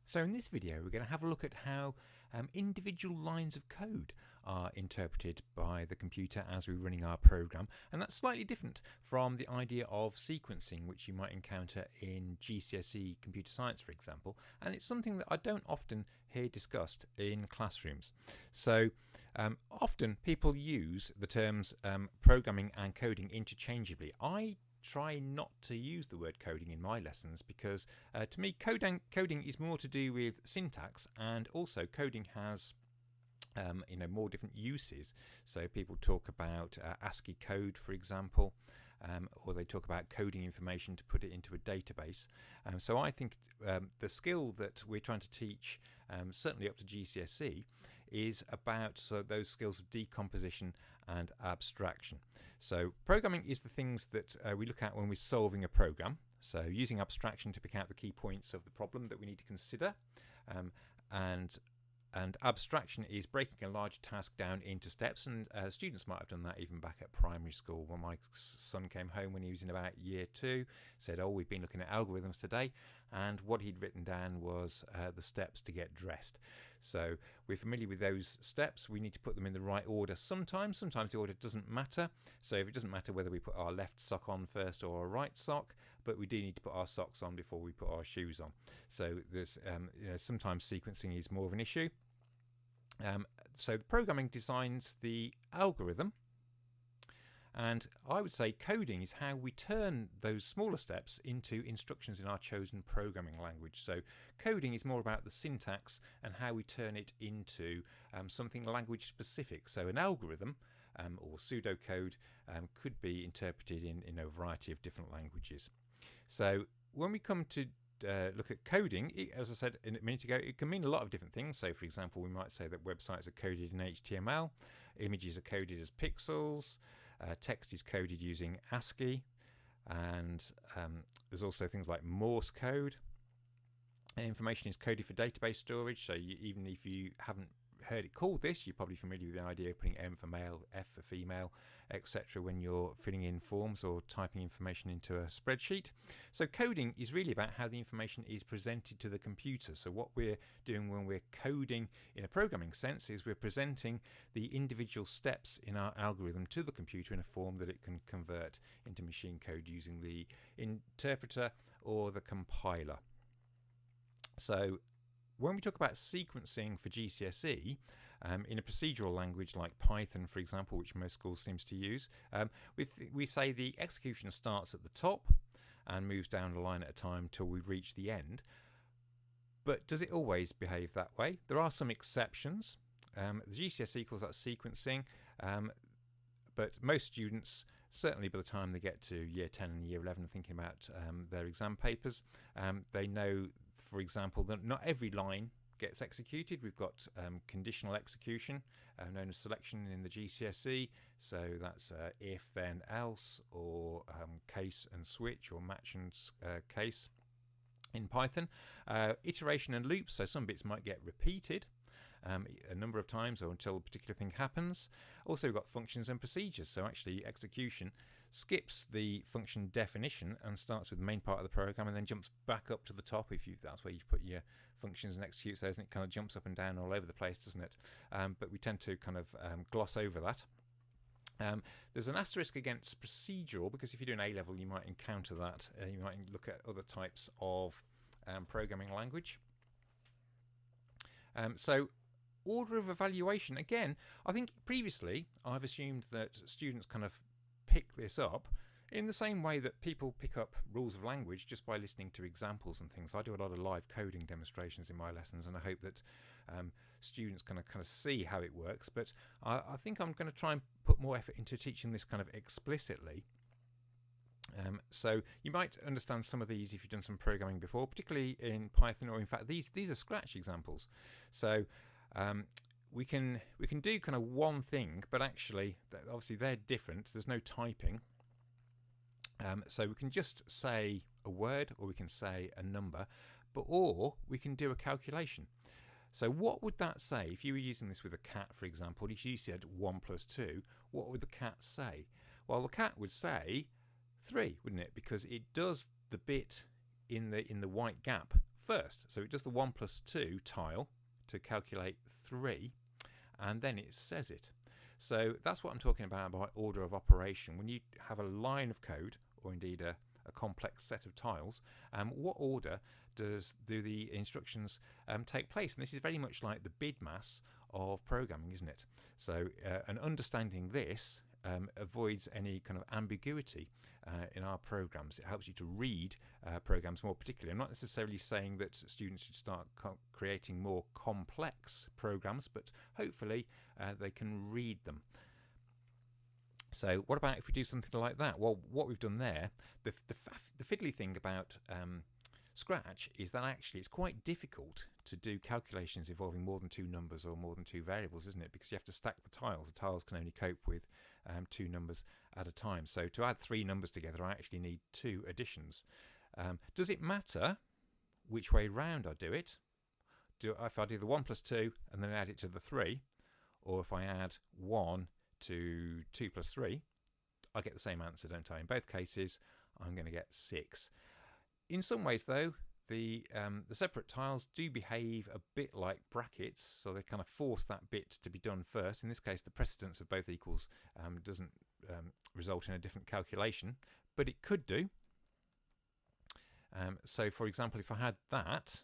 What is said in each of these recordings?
So in this video we're going to have a look at how individual lines of code are interpreted by the computer as we're running our program, and that's slightly different from the idea of sequencing which you might encounter in GCSE computer science, for example, and it's something that I don't often hear discussed in classrooms. So often people use the terms programming and coding interchangeably. I try not to use the word coding in my lessons because to me coding is more to do with syntax, and also coding has more different uses. So people talk about ASCII code, for example, or they talk about coding information to put it into a database. So I think the skill that we're trying to teach, certainly up to GCSE, is about those skills of decomposition and abstraction. So programming is the things that we look at when we're solving a program. So using abstraction to pick out the key points of the problem that we need to consider, and abstraction is breaking a large task down into steps, and students might have done that even back at primary school. When my son came home when he was in about year 2, said, "Oh, we've been looking at algorithms today," and what he'd written down was the steps to get dressed. So we're familiar with those steps. We need to put them in the right order sometimes the order doesn't matter. So if it doesn't matter whether we put our left sock on first or our right sock, but we do need to put our socks on before we put our shoes on. So there's sometimes sequencing is more of an issue. So the programming designs the algorithm, and I would say coding is how we turn those smaller steps into instructions in our chosen programming language. So coding is more about the syntax and how we turn it into something language specific. So an algorithm or pseudocode could be interpreted in a variety of different languages. So when we come to look at coding, as I said a minute ago, it can mean a lot of different things. So for example, we might say that websites are coded in HTML, images are coded as pixels, text is coded using ASCII, and there's also things like Morse code. Information is coded for database storage, so even if you haven't heard it called this, you're probably familiar with the idea of putting M for male, F for female, etc. when you're filling in forms or typing information into a spreadsheet. So coding is really about how the information is presented to the computer. So what we're doing when we're coding in a programming sense is we're presenting the individual steps in our algorithm to the computer in a form that it can convert into machine code using the interpreter or the compiler. So when we talk about sequencing for GCSE, in a procedural language like Python, for example, which most schools seems to use, we say the execution starts at the top and moves down the line at a time till we reach the end. But does it always behave that way? There are some exceptions. The GCSE calls that sequencing, but most students, certainly by the time they get to year 10 and year 11 thinking about their exam papers, they know, for example, that not every line gets executed. We've got conditional execution, known as selection in the GCSE. So that's if, then, else, or case and switch, or match and case in Python. Iteration and loops, so some bits might get repeated a number of times or until a particular thing happens. Also we've got functions and procedures, so actually execution skips the function definition and starts with the main part of the program and then jumps back up to the top if that's where you put your functions and executes those, and it kind of jumps up and down all over the place, doesn't it? But we tend to kind of gloss over that. There's an asterisk against procedural, because if you're doing A-level you might encounter that. You might look at other types of programming language. So order of evaluation, again, I think previously I've assumed that students kind of pick this up in the same way that people pick up rules of language just by listening to examples and things. I do a lot of live coding demonstrations in my lessons, and I hope that students can kind of see how it works, but I think I'm going to try and put more effort into teaching this kind of explicitly. So you might understand some of these if you've done some programming before, particularly in Python, or in fact these are Scratch examples. So we can do kind of one thing, but actually obviously they're different. There's no typing. So we can just say a word, or we can say a number, or we can do a calculation. So what would that say if you were using this with a cat, for example? If you said 1 + 2, what would the cat say? Well, the cat would say 3, wouldn't it? Because it does the bit in the white gap first. So it does the 1 plus 2 tile to calculate 3, and then it says it. So that's what I'm talking about by order of operation. When you have a line of code, or indeed a complex set of tiles, what order do the instructions take place? And this is very much like the BIDMAS of programming, isn't it? So and understanding this avoids any kind of ambiguity in our programs. It helps you to read programs more particularly. I'm not necessarily saying that students should start creating more complex programs, but hopefully they can read them. So what about if we do something like that? Well, what we've done there, the fiddly thing about Scratch is that actually it's quite difficult to do calculations involving more than 2 numbers or more than 2 variables, isn't it? Because you have to stack the tiles. The tiles can only cope with 2 numbers at a time. So to add 3 numbers together, I actually need 2 additions. Does it matter which way round I do it? If I do the 1 plus 2 and then add it to the 3, or if I add 1 to 2 plus 3, I get the same answer, don't I? In both cases, I'm going to get 6. In some ways, though, the separate tiles do behave a bit like brackets, so they kind of force that bit to be done first. In this case, the precedence of both equals doesn't result in a different calculation, but it could do. So, for example, if I had that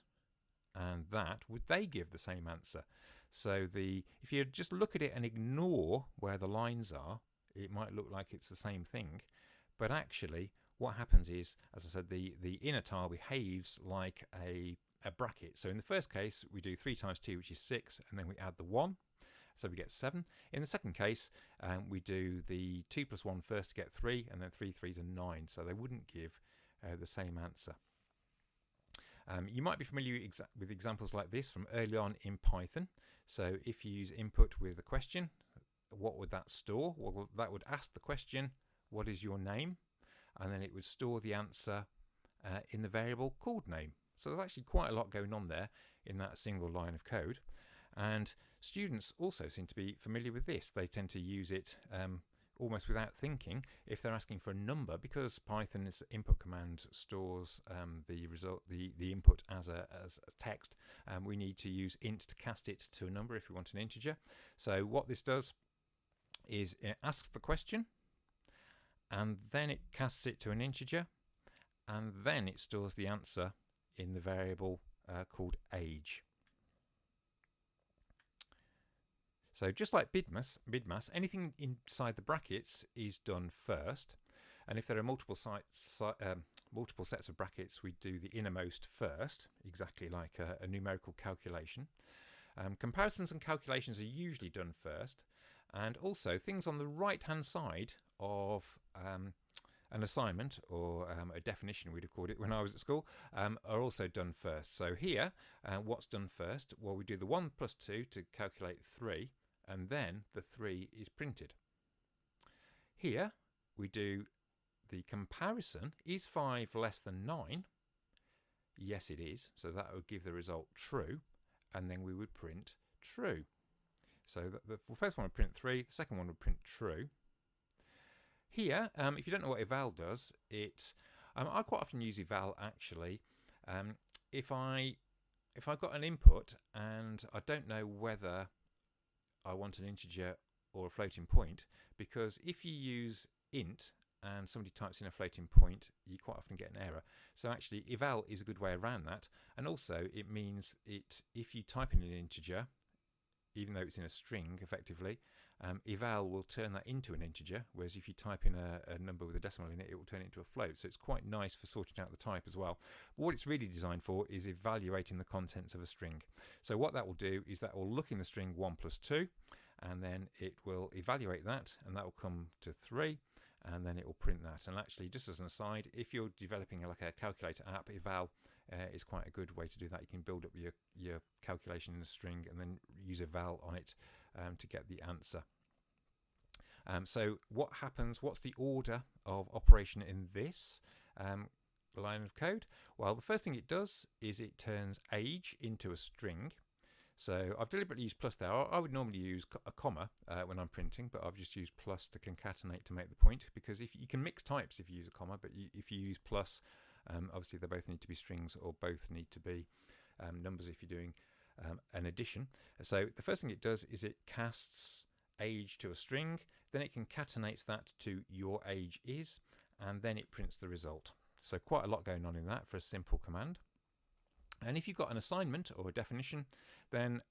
and that, would they give the same answer? So if you just look at it and ignore where the lines are, it might look like it's the same thing, but actually what happens is, as I said, the inner tile behaves like a bracket. So in the first case, we do 3 times 2, which is 6, and then we add the 1, so we get 7. In the second case, we do the 2 plus 1 first to get 3, and then 3 3s are 9, so they wouldn't give the same answer. You might be familiar with examples like this from early on in Python. So if you use input with a question, what would that store? Well, that would ask the question, what is your name? And then it would store the answer in the variable called name. So there's actually quite a lot going on there in that single line of code. And students also seem to be familiar with this. They tend to use it almost without thinking if they're asking for a number, because Python's input command stores the input as a text. We need to use int to cast it to a number if we want an integer. So what this does is it asks the question, and then it casts it to an integer, and then it stores the answer in the variable called age. So just like BIDMAS, anything inside the brackets is done first, and if there are multiple sets of brackets, we do the innermost first, exactly like a numerical calculation. Comparisons and calculations are usually done first, and also things on the right-hand side of an assignment or a definition, we'd have called it when I was at school, are also done first. So here, what's done first? Well, we do the 1 plus 2 to calculate 3, and then the 3 is printed. Here, we do the comparison. Is 5 less than 9? Yes, it is. So that would give the result true, and then we would print true. So the first one would print 3, the second one would print true. Here, if you don't know what eval does, I quite often use eval actually. If I've got an input and I don't know whether I want an integer or a floating point, because if you use int and somebody types in a floating point, you quite often get an error. So actually eval is a good way around that, and also it means if you type in an integer, even though it's in a string effectively, eval will turn that into an integer, whereas if you type in a number with a decimal in it, it will turn it into a float. So it's quite nice for sorting out the type as well. But what it's really designed for is evaluating the contents of a string. So what that will do is that will look in the string 1 plus 2, and then it will evaluate that, and that will come to 3, and then it will print that. And actually, just as an aside, if you're developing like a calculator app, eval is quite a good way to do that. You can build up your calculation in a string and then use eval on it to get the answer. So what happens, what's the order of operation in this line of code? Well, the first thing it does is it turns age into a string. So I've deliberately used plus there. I would normally use a comma when I'm printing, but I've just used plus to concatenate to make the point, because if you can mix types if you use a comma, but if you use plus, Obviously, they both need to be strings or both need to be numbers if you're doing an addition. So the first thing it does is it casts age to a string, then it concatenates that to your age is, and then it prints the result. So quite a lot going on in that for a simple command. And if you've got an assignment or a definition, then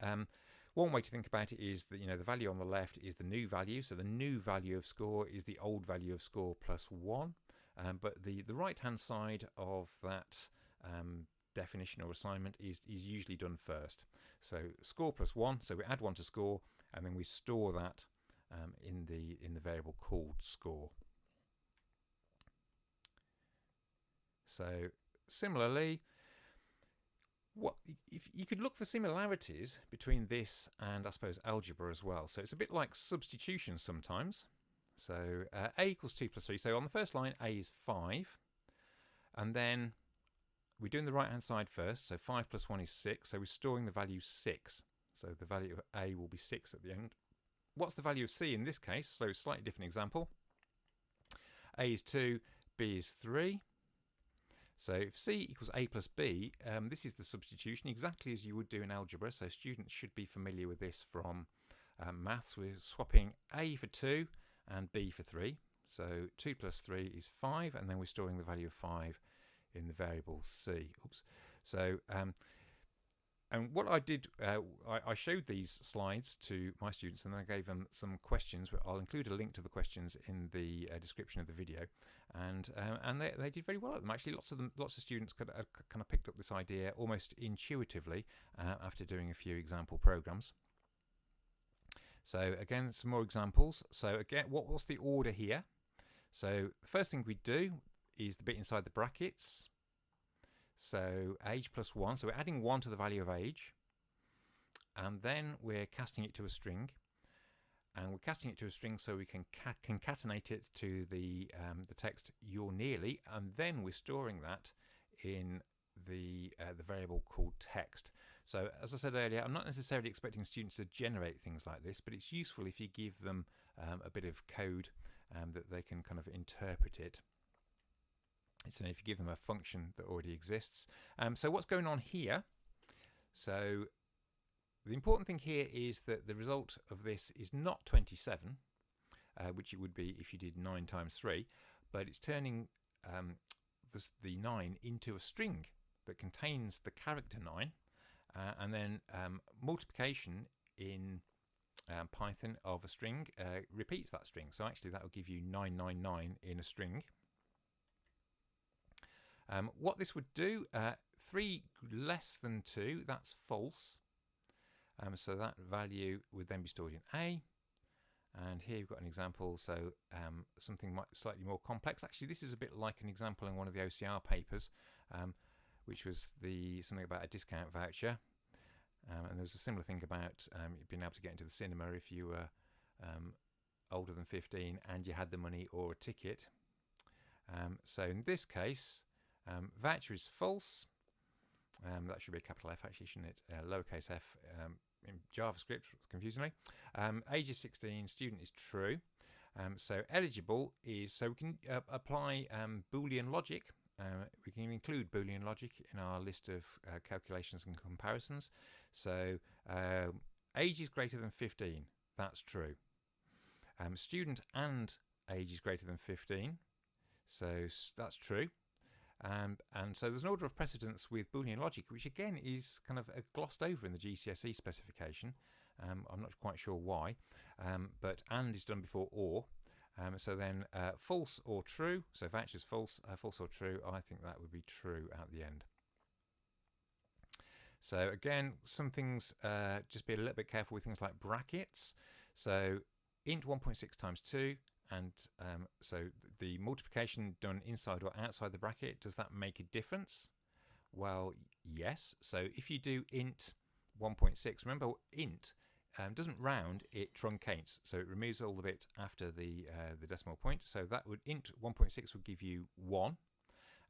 one way to think about it is that, the value on the left is the new value. So the new value of score is the old value of score plus 1. But the right-hand side of that definition or assignment is usually done first. So score plus 1, so we add 1 to score, and then we store that in the variable called score. So similarly, if you could look for similarities between this and I suppose algebra as well. So it's a bit like substitution sometimes. So a equals 2 plus 3. So on the first line, a is 5, and then we're doing the right hand side first. So 5 plus 1 is 6. So we're storing the value 6. So the value of a will be 6 at the end. What's the value of c in this case? So slightly different example. A is 2, b is 3. So if c equals a plus b, this is the substitution exactly as you would do in algebra. So students should be familiar with this from maths. We're swapping a for 2 and b for 3. So 2 plus 3 is 5, and then we're storing the value of 5 in the variable c. Oops. So and what I did, I showed these slides to my students, and then I gave them some questions. I'll include a link to the questions in the description of the video, and they did very well at them. Actually, lots of students kind of picked up this idea almost intuitively after doing a few example programs. So again, some more examples. So again, what's the order here? So the first thing we do is the bit inside the brackets. So age plus 1, so we're adding 1 to the value of age, and then we're casting it to a string, and we're casting it to a string so we can concatenate it to the text you're nearly, and then we're storing that in the variable called text. So as I said earlier, I'm not necessarily expecting students to generate things like this, but it's useful if you give them a bit of code that they can kind of interpret it. So if you give them a function that already exists. So what's going on here? So the important thing here is that the result of this is not 27, which it would be if you did 9 times 3, but it's turning the 9 into a string that contains the character 9, and then multiplication in Python of a string repeats that string. So actually that will give you 999 in a string. What this would do, 3 less than 2, that's false. So that value would then be stored in A. And here you've got an example, so something slightly more complex. Actually, this is a bit like an example in one of the OCR papers, which was something about a discount voucher. And there was a similar thing about being able to get into the cinema if you were older than 15 and you had the money or a ticket. So in this case, voucher is false. That should be a capital F actually, shouldn't it? Lowercase f in JavaScript, confusingly. Age is 16, student is true. So eligible is, so we can apply Boolean logic. We can include Boolean logic in our list of calculations and comparisons. So age is greater than 15, that's true. Student and age is greater than 15, so that's true. And so there's an order of precedence with Boolean logic, which again is kind of glossed over in the GCSE specification. I'm not quite sure why, but and is done before or. So then false or true, so voucher is false, false or true, I think that would be true at the end. So again, some things, just be a little bit careful with things like brackets. So int 1.6 times 2, and so the multiplication done inside or outside the bracket, does that make a difference? Well, yes. So if you do int 1.6, remember int doesn't round, it truncates, so it removes all the bit after the decimal point. So that would int 1.6 would give you 1,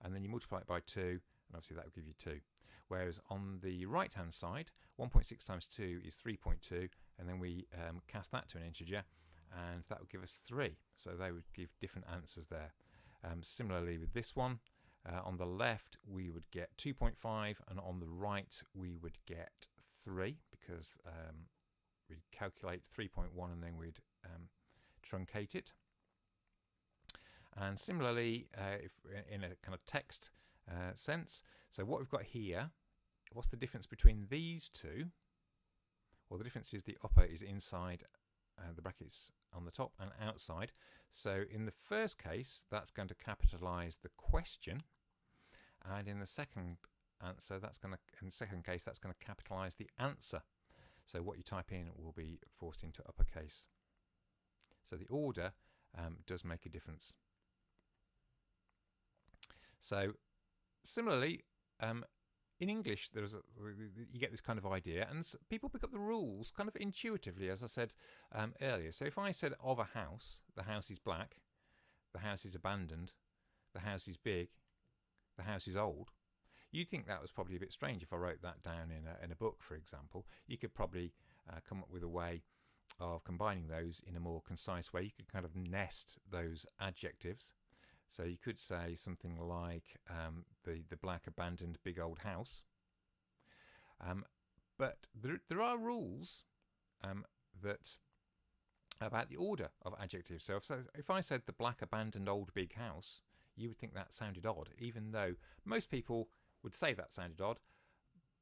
and then you multiply it by 2, and obviously that would give you 2. Whereas on the right hand side, 1.6 times 2 is 3.2, and then we cast that to an integer, and that would give us 3. So they would give different answers there. Similarly with this one, On the left, we would get 2.5, and on the right, we would get 3, because we'd calculate 3.1 and then we'd truncate it. And similarly, if in a kind of text sense, so what we've got here, what's the difference between these two? Well, the difference is the upper is inside the brackets on the top and outside. So in the first case, that's going to capitalize the question, and in the second answer, in the second case, that's going to capitalize the answer. So what you type in will be forced into uppercase. So the order does make a difference. So similarly, in English, you get this kind of idea, and people pick up the rules kind of intuitively, as I said earlier. So if I said of a house, the house is black, the house is abandoned, the house is big, the house is old, you'd think that was probably a bit strange if I wrote that down in a book, for example. You could probably come up with a way of combining those in a more concise way. You could kind of nest those adjectives. So you could say something like the black abandoned big old house. But there are rules that about the order of adjectives. So if I said the black abandoned old big house, you would think that sounded odd, even though most people would say that sounded odd,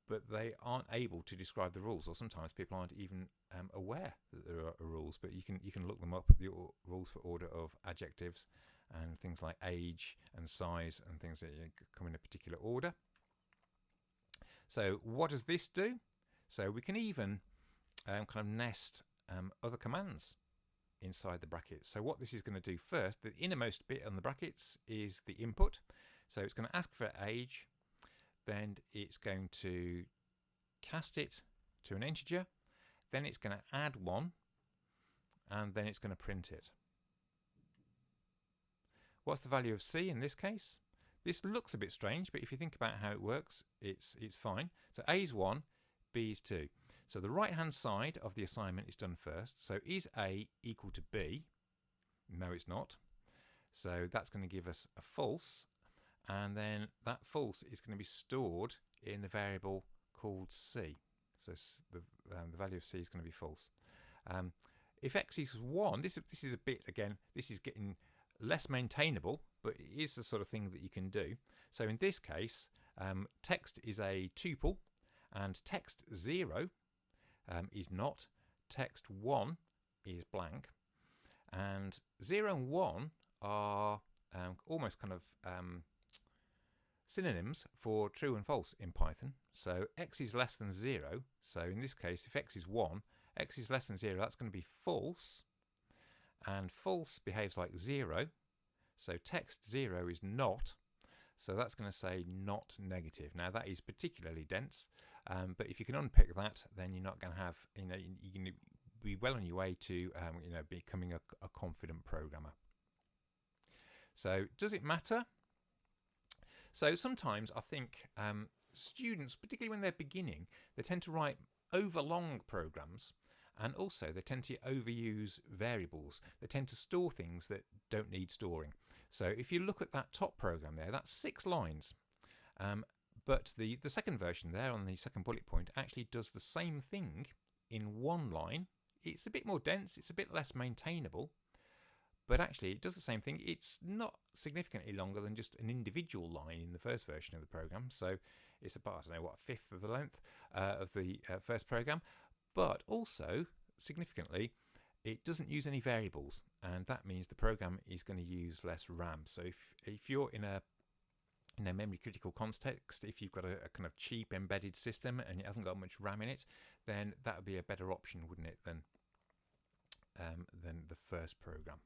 but they aren't able to describe the rules, or sometimes people aren't even aware that there are rules. But you can look them up, the rules for order of adjectives, and things like age and size and things that come in a particular order. So what does this do? So we can even kind of nest other commands inside the brackets. So what this is going to do first, the innermost bit on the brackets is the input. So it's going to ask for age, then it's going to cast it to an integer, then it's going to add 1, and then it's going to print it. What's the value of C in this case? This looks a bit strange, but if you think about how it works, it's fine. So A is 1, B is 2. So the right-hand side of the assignment is done first. So is A equal to B? No, it's not. So that's going to give us a false, and then that false is going to be stored in the variable called C. So the value of C is going to be false. If X equals 1, this is a bit, again, this is getting less maintainable, but it is the sort of thing that you can do. So in this case, text is a tuple, and text 0 is not, text 1 is blank, and 0 and 1 are almost kind of synonyms for true and false in Python. So X is less than 0, so in this case, if X is 1, X is less than 0, that's going to be false, and false behaves like 0, so text 0 is not, so that's going to say not negative. Now that is particularly dense, but if you can unpick that, then you're not going to have, you can be well on your way to becoming a confident programmer. So does it matter? So sometimes I think students, particularly when they're beginning, they tend to write overlong programs, and also they tend to overuse variables. They tend to store things that don't need storing. So if you look at that top program there, that's 6 lines. But the second version there on the second bullet point actually does the same thing in 1 line. It's a bit more dense, it's a bit less maintainable, but actually it does the same thing. It's not significantly longer than just an individual line in the first version of the program. So it's about, I don't know, what, 1/5 of the length of the first program. But also, significantly, it doesn't use any variables, and that means the program is going to use less RAM. So if you're in a memory critical context, if you've got a kind of cheap embedded system and it hasn't got much RAM in it, then that would be a better option, wouldn't it, than the first program.